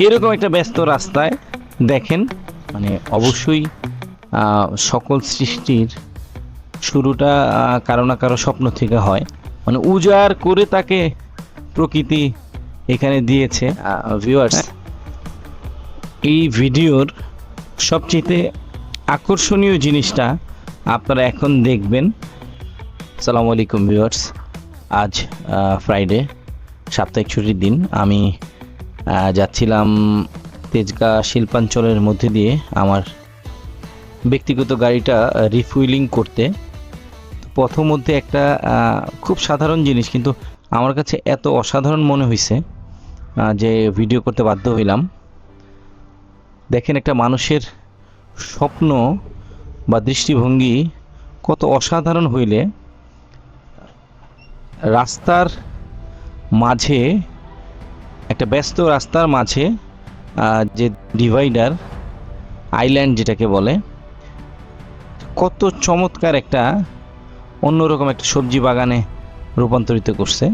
এরকম একটা ব্যস্ত রাস্তায় দেখেন, মানে অবশ্যই সকল সৃষ্টির শুরুটা কারো না কারো স্বপ্ন থেকে হয়। মানে উজাড় করে তাকে প্রকৃতি এখানে দিয়েছে। ভিউয়ার্স, এই ভিডিওর সবচেয়ে আকর্ষণীয় জিনিসটা আপনারা এখন দেখবেন। আসসালামু আলাইকুম ভিউয়ার্স, আজ ফ্রাইডে, সাপ্তাহিক ছুটির দিন। আমি যাচ্ছিলাম তেজগাঁ শিল্পাঞ্চলের মধ্যে দিয়ে আমার ব্যক্তিগত গাড়িটা রিফুয়েলিং করতে। পথের মধ্যে একটা খুব সাধারণ জিনিস, কিন্তু আমার কাছে এত অসাধারণ মনে হয়েছে যে ভিডিও করতে বাধ্য হইলাম। দেখেন, একটা মানুষের স্বপ্ন বা দৃষ্টিভঙ্গি কত অসাধারণ হইলে রাস্তার মাঝে, একটা ব্যস্ত রাস্তার মাঝে যে ডিভাইডার আইল্যান্ড যেটাকে বলে, কত চমৎকার একটা অন্যরকম একটা সবজি বাগানে রূপান্তরিত করছে।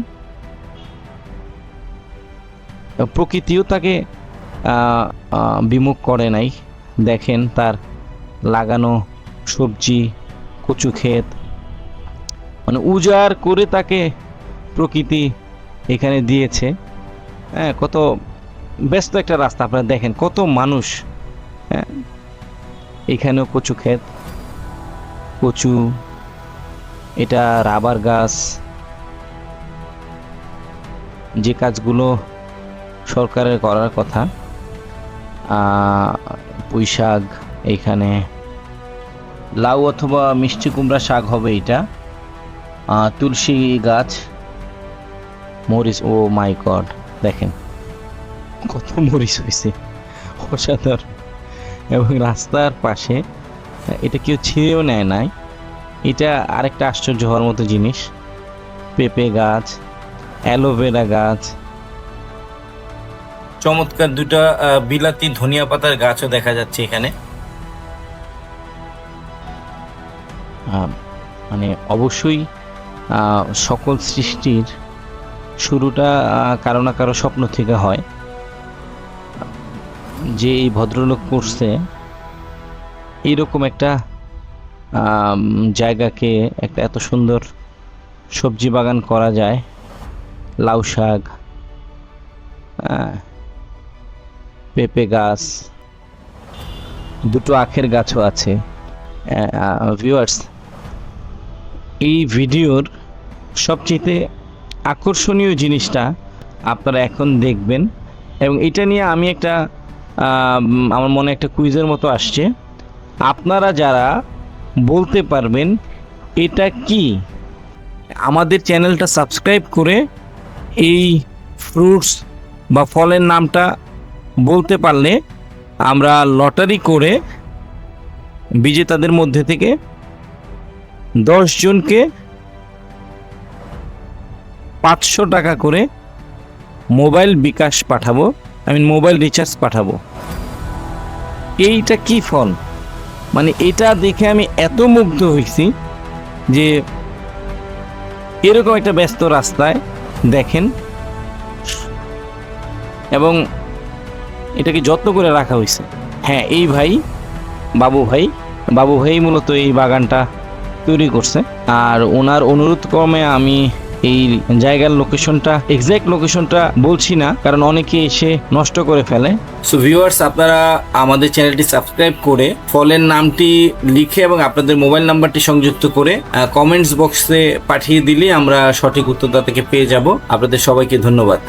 প্রকৃতিও তাকে বিমুখ করে নাই। দেখেন তার লাগানো সবজি, কচু ক্ষেত, মানে উজাড় করে তাকে প্রকৃতি এখানে দিয়েছে। হ্যাঁ, কত ব্যস্ত একটা রাস্তা। আপনারা দেখেন কত মানুষ। হ্যাঁ, এখানেও কচু ক্ষেত, কচু, এটা রাবার গাছ, যে কাজগুলো সরকারের করার কথা। পুঁই শাক, এইখানে লাউ অথবা মিষ্টি কুমড়া শাক হবে এটা। তুলসী গাছ, মরিচ, ও মাই গড, দেখেন কত মরিচ হয়েছে, অসাধারণ। এবং রাস্তার পাশে, এটা কেউ ছিঁড়েও নেয় নাই, এটা আরেকটা আশ্চর্য হওয়ার মতো জিনিস। পেঁপে গাছ, অ্যালোভেরা গাছ, চমৎকার দুটা বিলাতি ধনিয়া পাতার গাছও দেখা যাচ্ছে এখানে। মানে অবশ্যই সকল সৃষ্টির শুরুটা কারো না কারো স্বপ্ন থেকে হয়। যে এই ভদ্রলোক করছে, এইরকম একটা জায়গাকে একটা এত সুন্দর সবজি বাগান করা যায়। লাউ শাক, পেঁপে গাছ, দুটো আখের গাছও আছে। ভিউয়ার্স, এই ভিডিওর সবচেয়ে আকর্ষণীয় জিনিসটা আপনারা এখন দেখবেন। এবং এটা নিয়ে আমি একটা আমার মনে একটা কুইজের মতো আসছে। আপনারা যারা বলতে পারবেন এটা কি, আমাদের চ্যানেলটা সাবস্ক্রাইব করে এই ফ্রুটস বা ফলের নামটা বলতে পারলে আমরা লটারি করে বিজেতাদের মধ্যে থেকে 10 জনকে 500 টাকা করে মোবাইল বিকাশ পাঠাবো, মোবাইল রিচার্জ পাঠাবো। এইটা কি ফল, মানে এটা দেখে আমি এত মুগ্ধ হয়েছি যে এরকম একটা ব্যস্ত রাস্তায় দেখেন, এবং এটাকে যত্ন করে রাখা হয়েছে। হ্যাঁ, এই ভাই বাবু ভাই মূলত এই বাগানটা তৈরি করছে। আর ওনার অনুরোধ ক্রমে আমি এই জায়গার লোকেশনটা, এক্সাক্ট লোকেশনটা বলছি না, কারণ অনেকে এসে নষ্ট করে ফেলে। সো ভিউয়ার্স, আপনারা আমাদের চ্যানেলটি সাবস্ক্রাইব করে ফলের নামটি লিখে এবং আপনাদের মোবাইল নাম্বারটি সংযুক্ত করে কমেন্টস বক্সে পাঠিয়ে দিলে আমরা সঠিক উত্তরটা থেকে পেয়ে যাব। আপনাদের সবাইকে ধন্যবাদ।